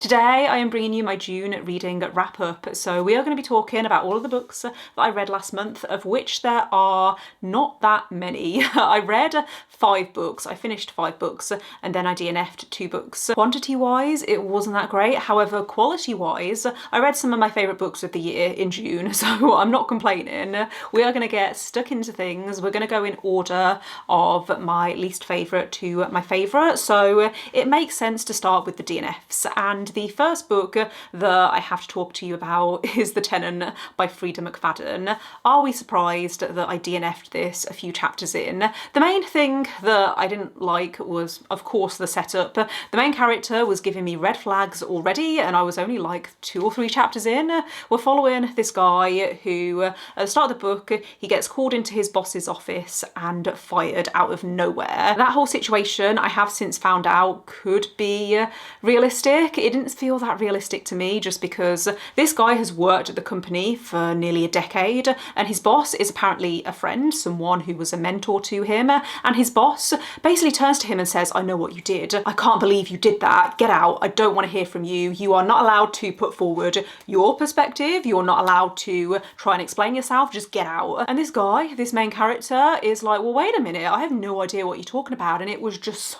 Today I am bringing you my June reading wrap up. So we are going to be talking about all of the books that I read last month, of which there are not that many. I read 5 books, I finished 5 books, and then I DNF'd 2 books. Quantity wise, it wasn't that great. However, quality wise, I read some of my favourite books of the year in June, so I'm not complaining. We are going to get stuck into things. We're going to go in order of my least favourite to my favourite. So it makes sense to start with the DNFs. And the first book that I have to talk to you about is The Tenant by Frida McFadden. Are we surprised that I DNF'd this a few chapters in? The main thing that I didn't like was, of course, the setup. The main character was giving me red flags already, and I was only like 2 or 3 chapters in. We're following this guy who, at the start of the book, he gets called into his boss's office and fired out of nowhere. That whole situation, I have since found out, could be realistic. It didn't feel that realistic to me, just because this guy has worked at the company for nearly a decade, and his boss is apparently a friend, someone who was a mentor to him, and his boss basically turns to him and says, "I know what you did. I can't believe you did that. Get out. I don't want to hear from you. You are not allowed to put forward your perspective. You're not allowed to try and explain yourself. Just get out." And this guy, this main character, is like, "Well, wait a minute. I have no idea what you're talking about." And it was just so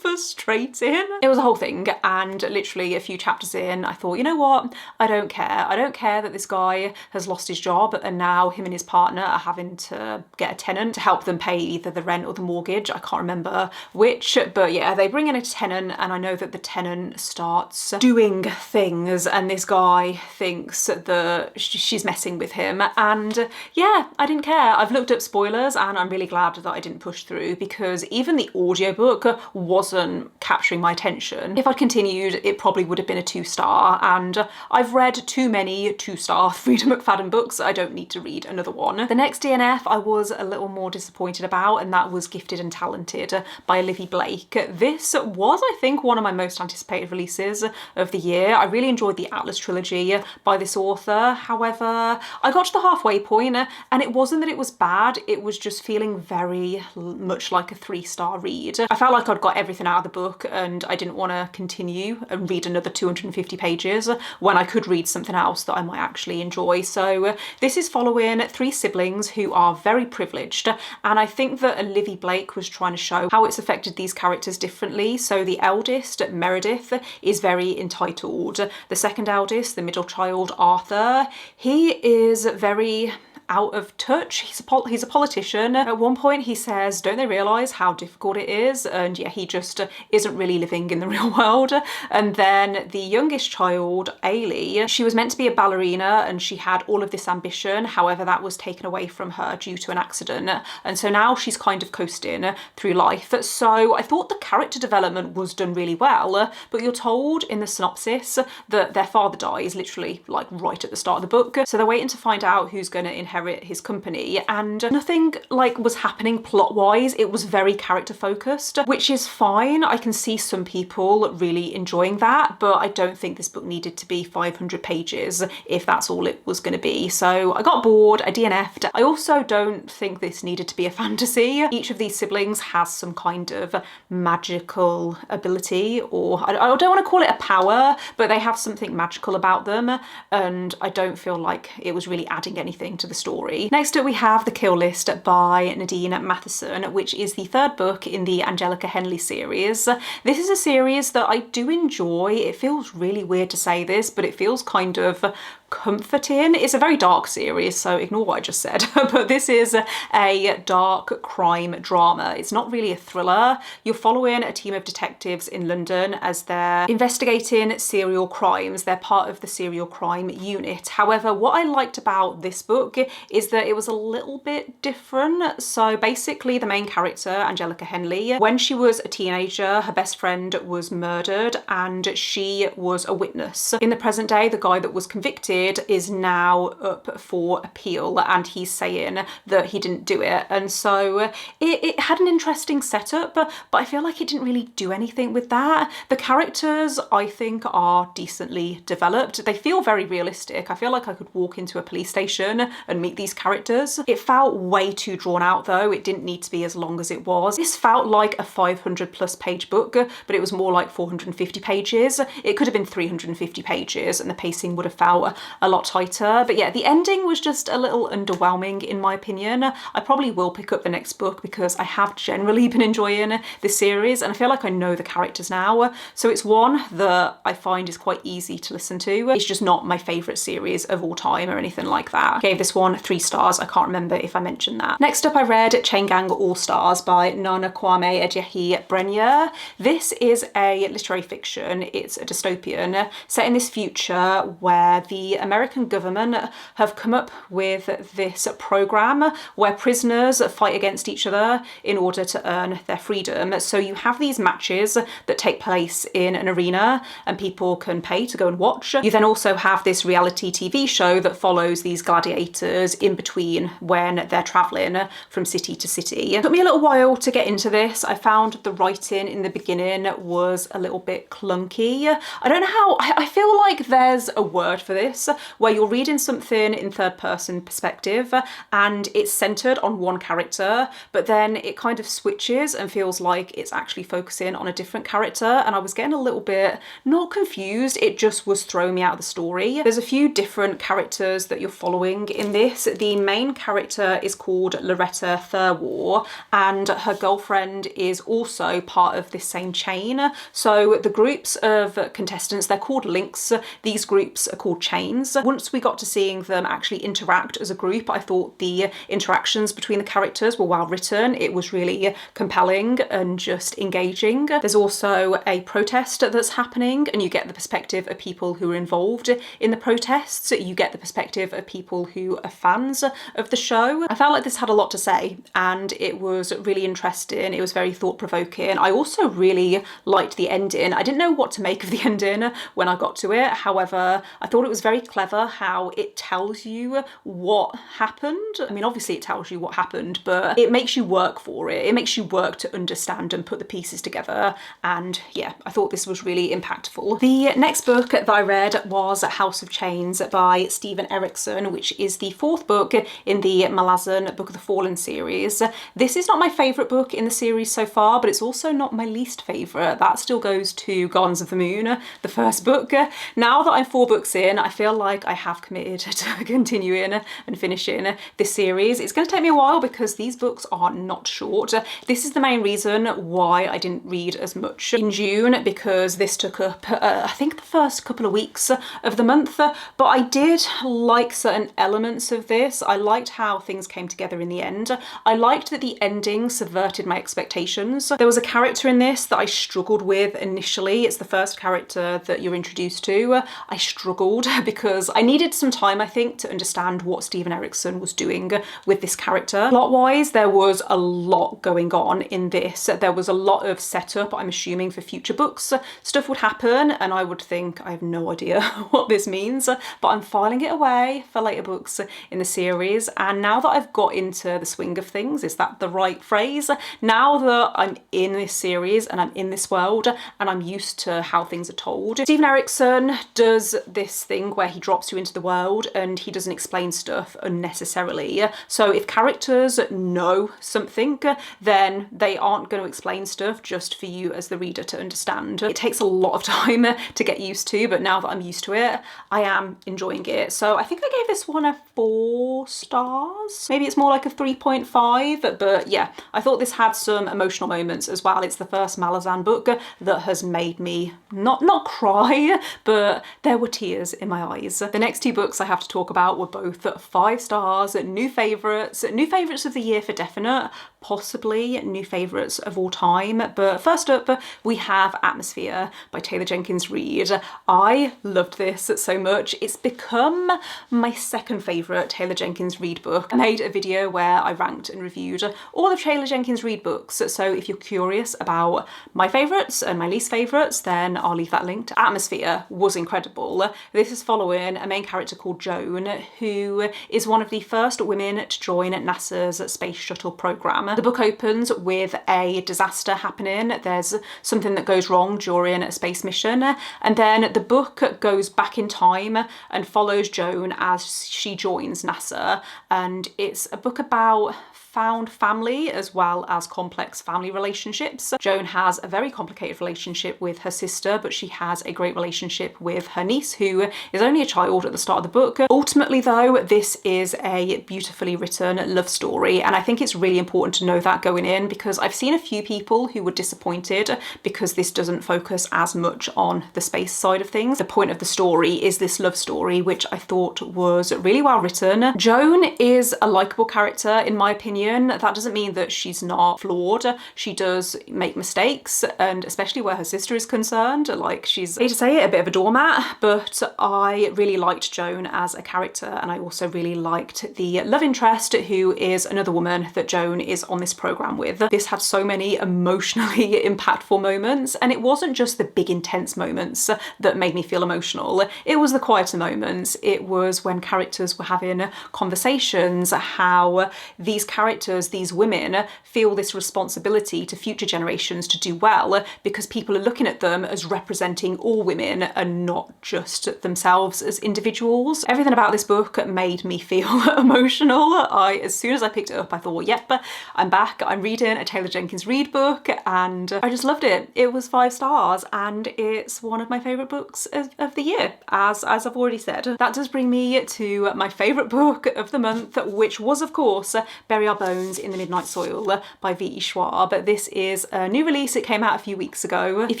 frustrating. It was a whole thing, and literally a few chapters in, I thought, you know what? I don't care. I don't care that this guy has lost his job and now him and his partner are having to get a tenant to help them pay either the rent or the mortgage. I can't remember which, but yeah, they bring in a tenant, and I know that the tenant starts doing things, and this guy thinks that she's messing with him, and yeah, I didn't care. I've looked up spoilers, and I'm really glad that I didn't push through, because even the audiobook wasn't capturing my attention. If I'd continued, it probably would have been a 2-star, and I've read too many 2-star Frida McFadden books. I don't need to read another one. The next DNF I was a little more disappointed about, and that was Gifted and Talented by Olivia Blake. This was, I think, one of my most anticipated releases of the year. I really enjoyed the Atlas trilogy by this author. However, I got to the halfway point, and it wasn't that it was bad, it was just feeling very much like a 3-star read. I felt like I'd got everything out of the book, and I didn't want to continue and read another 250 pages when I could read something else that I might actually enjoy. So this is following 3 siblings who are very privileged, and I think that Olivia Blake was trying to show how it's affected these characters differently. So the eldest, Meredith, is very entitled. The second eldest, the middle child, Arthur, he is very out of touch. He's a politician. At one point he says, don't they realise how difficult it is? And yeah, he just isn't really living in the real world. And then the youngest child, Ailey, she was meant to be a ballerina and she had all of this ambition. However, that was taken away from her due to an accident. And so now she's kind of coasting through life. So I thought the character development was done really well, but you're told in the synopsis that their father dies literally like right at the start of the book. So they're waiting to find out who's going to inherit his company, and nothing like was happening plot wise. It was very character focused, which is fine. I can see some people really enjoying that, but I don't think this book needed to be 500 pages if that's all it was going to be. So I got bored, I DNF'd. I also don't think this needed to be a fantasy. Each of these siblings has some kind of magical ability, or I don't want to call it a power, but they have something magical about them, and I don't feel like it was really adding anything to the story. Next up we have The Kill List by Nadine Matheson, which is the 3rd book in the Angelica Henley series. This is a series that I do enjoy. It feels really weird to say this, but it feels kind of comforting. It's a very dark series, so ignore what I just said, but this is a dark crime drama. It's not really a thriller. You're following a team of detectives in London as they're investigating serial crimes. They're part of the serial crime unit. However, what I liked about this book is that it was a little bit different. So basically the main character, Angelica Henley, when she was a teenager, her best friend was murdered and she was a witness. In the present day, the guy that was convicted is now up for appeal, and he's saying that he didn't do it. And so it had an interesting setup, but I feel like it didn't really do anything with that. The characters, I think, are decently developed. They feel very realistic. I feel like I could walk into a police station and meet these characters. It felt way too drawn out though. It didn't need to be as long as it was. This felt like a 500+ page book, but it was more like 450 pages. It could have been 350 pages and the pacing would have felt a lot tighter. But yeah, the ending was just a little underwhelming in my opinion. I probably will pick up the next book because I have generally been enjoying this series and I feel like I know the characters now. So it's one that I find is quite easy to listen to. It's just not my favourite series of all time or anything like that. I gave this one 3 stars. I can't remember if I mentioned that. Next up I read Chain Gang All Stars by Nana Kwame Ajayi Brenya. This is a literary fiction. It's a dystopian set in this future where the American government have come up with this program where prisoners fight against each other in order to earn their freedom. So you have these matches that take place in an arena and people can pay to go and watch. You then also have this reality TV show that follows these gladiators in between when they're traveling from city to city. It took me a little while to get into this. I found the writing in the beginning was a little bit clunky. I don't know how, I feel like there's a word for this where you're reading something in third person perspective and it's centered on one character, but then it kind of switches and feels like it's actually focusing on a different character, and I was getting a little bit not confused, it just was throwing me out of the story. There's a few different characters that you're following in this. The main character is called Loretta Thurwar and her girlfriend is also part of this same chain. So the groups of contestants, they're called links. These groups are called chains. Once we got to seeing them actually interact as a group, I thought the interactions between the characters were well written. It was really compelling and just engaging. There's also a protest that's happening and you get the perspective of people who are involved in the protests. You get the perspective of people who are fans of the show. I felt like this had a lot to say and it was really interesting. It was very thought-provoking. I also really liked the ending. I didn't know what to make of the ending when I got to it. However, I thought it was very clever how it tells you what happened. I mean, obviously it tells you what happened, but it makes you work for it. It makes you work to understand and put the pieces together. And yeah, I thought this was really impactful. The next book that I read was House of Chains by Stephen Erickson, which is the 4th book in the Malazan Book of the Fallen series. This is not my favourite book in the series so far, but it's also not my least favourite. That still goes to Gardens of the Moon, the first book. Now that I'm 4 books in, I feel like I have committed to continuing and finishing this series. It's going to take me a while because these books are not short. This is the main reason why I didn't read as much in June, because this took up I think the first couple of weeks of the month, but I did like certain elements of this. I liked how things came together in the end. I liked that the ending subverted my expectations. There was a character in this that I struggled with initially. It's the first character that you're introduced to. I struggled because I needed some time, I think, to understand what Stephen Erickson was doing with this character. Plot-wise, there was a lot going on in this. There was a lot of setup, I'm assuming, for future books. Stuff would happen and I would think, I have no idea what this means, but I'm filing it away for later books in the series. And now that I've got into the swing of things, is that the right phrase? Now that I'm in this series and I'm in this world and I'm used to how things are told, Stephen Erickson does this thing where he drops you into the world and he doesn't explain stuff unnecessarily. So if characters know something, then they aren't going to explain stuff just for you as the reader to understand. It takes a lot of time to get used to, but now that I'm used to it, I am enjoying it. So I think I gave this one a 4 stars. Maybe it's more like a 3.5, but yeah, I thought this had some emotional moments as well. It's the first Malazan book that has made me not cry, but there were tears in my eyes. The next 2 books I have to talk about were both 5 stars, new favourites of the year for definite, possibly new favourites of all time. But first up, we have Atmosphere by Taylor Jenkins Reid. I loved this so much. It's become my second favourite Taylor Jenkins Reid book. I made a video where I ranked and reviewed all of Taylor Jenkins Reid books, so if you're curious about my favourites and my least favourites, then I'll leave that linked. Atmosphere was incredible. This is following a main character called Joan, who is one of the first women to join NASA's space shuttle program. The book opens with a disaster happening. There's something that goes wrong during a space mission, and then the book goes back in time and follows Joan as she joins against NASA, and it's a book about found family as well as complex family relationships. Joan has a very complicated relationship with her sister, but she has a great relationship with her niece, who is only a child at the start of the book. Ultimately though, this is a beautifully written love story, and I think it's really important to know that going in, because I've seen a few people who were disappointed because this doesn't focus as much on the space side of things. The point of the story is this love story, which I thought was really well written. Joan is a likable character in my opinion. That doesn't mean that she's not flawed. She does make mistakes, and especially where her sister is concerned, like she's, I hate to say it, a bit of a doormat, but I really liked Joan as a character, and I also really liked the love interest, who is another woman that Joan is on this programme with. This had so many emotionally impactful moments, and it wasn't just the big intense moments that made me feel emotional. It was the quieter moments. It was when characters were having conversations, how these characters, these women, feel this responsibility to future generations to do well because people are looking at them as representing all women and not just themselves as individuals. Everything about this book made me feel emotional. As soon as I picked it up, I thought, yep, I'm back. I'm reading a Taylor Jenkins Reid book, and I just loved it. It was 5 stars, and it's one of my favourite books of the year, as I've already said. That does bring me to my favourite book of the month, which was, of course, Bury Our Bones in the Midnight Soil by V.E. Schwab. This is a new release. It came out a few weeks ago. If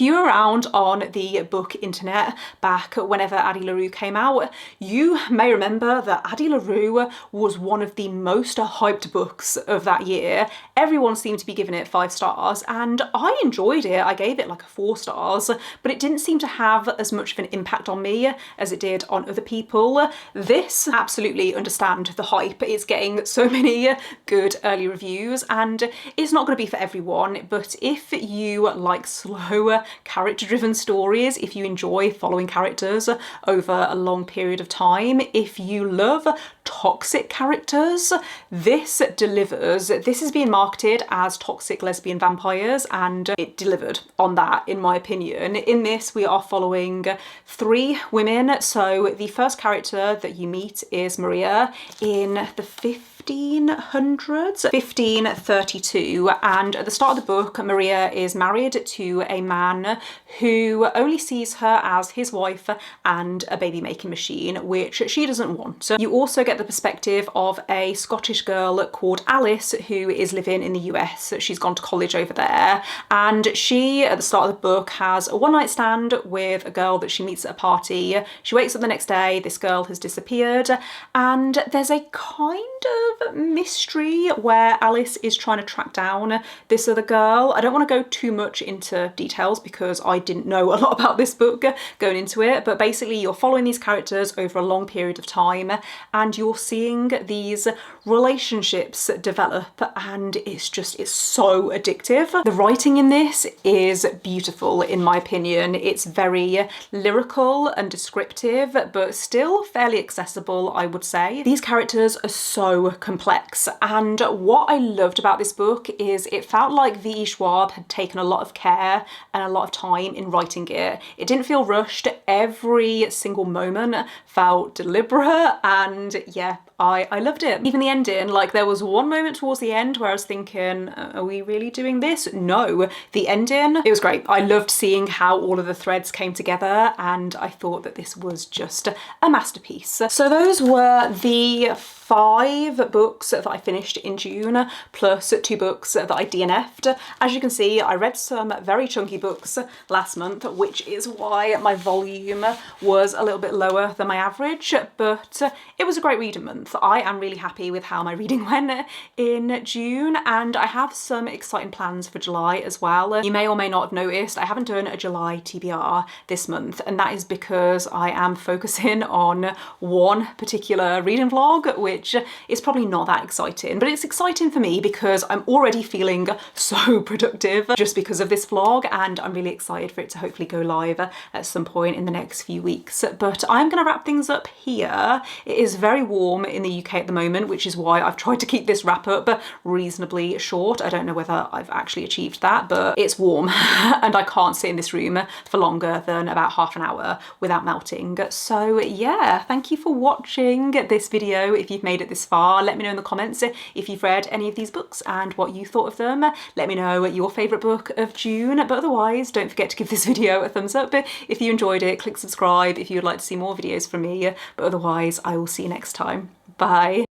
you were around on the book internet back whenever Addie LaRue came out, you may remember that Addie LaRue was one of the most hyped books of that year. Everyone seemed to be giving it 5 stars, and I enjoyed it. I gave it like 4 stars, but it didn't seem to have as much of an impact on me as it did on other people. This, absolutely understand the hype. It's getting so many good early reviews, and it's not going to be for everyone, but if you like slow character-driven stories, if you enjoy following characters over a long period of time, if you love toxic characters, this delivers. This is being marketed as toxic lesbian vampires, and it delivered on that, in my opinion. In this, we are following 3 women. So the first character that you meet is Maria in the 1500s, 1532, and at the start of the book, Maria is married to a man who only sees her as his wife and a baby making machine, which she doesn't want. You also get the perspective of a Scottish girl called Alice, who is living in the US. She's gone to college over there, and she, at the start of the book, has a one-night stand with a girl that she meets at a party. She wakes up the next day, this girl has disappeared, and there's a kind of mystery where Alice is trying to track down this other girl. I don't want to go too much into details because I didn't know a lot about this book going into it, but basically you're following these characters over a long period of time, and you're seeing these relationships develop, and it's so addictive. The writing in this is beautiful, in my opinion. It's very lyrical and descriptive, but still fairly accessible, I would say. These characters are so complex, and what I loved about this book is it felt like V.E. Schwab had taken a lot of care and a lot of time in writing it. It didn't feel rushed. Every single moment felt deliberate, and yeah, I loved it. Even the ending, like there was one moment towards the end where I was thinking, are we really doing this? No, the ending, it was great. I loved seeing how all of the threads came together, and I thought that this was just a masterpiece. So those were the 5 books that I finished in June, plus 2 books that I DNF'd. As you can see, I read some very chunky books last month, which is why my volume was a little bit lower than my average, but it was a great reading month. I am really happy with how my reading went in June, and I have some exciting plans for July as well. You may or may not have noticed I haven't done a July TBR this month, and that is because I am focusing on one particular reading vlog, which is probably probably not that exciting, but it's exciting for me because I'm already feeling so productive just because of this vlog, and I'm really excited for it to hopefully go live at some point in the next few weeks. But I'm gonna wrap things up here. It is very warm in the UK at the moment, which is why I've tried to keep this wrap up reasonably short. I don't know whether I've actually achieved that, but it's warm and I can't sit in this room for longer than about half an hour without melting. So yeah, thank you for watching this video. If you've made it this far, let me know in the comments if you've read any of these books and what you thought of them. Let me know your favourite book of June, but otherwise don't forget to give this video a thumbs up if you enjoyed it. Click subscribe if you would like to see more videos from me, but otherwise I will see you next time. Bye.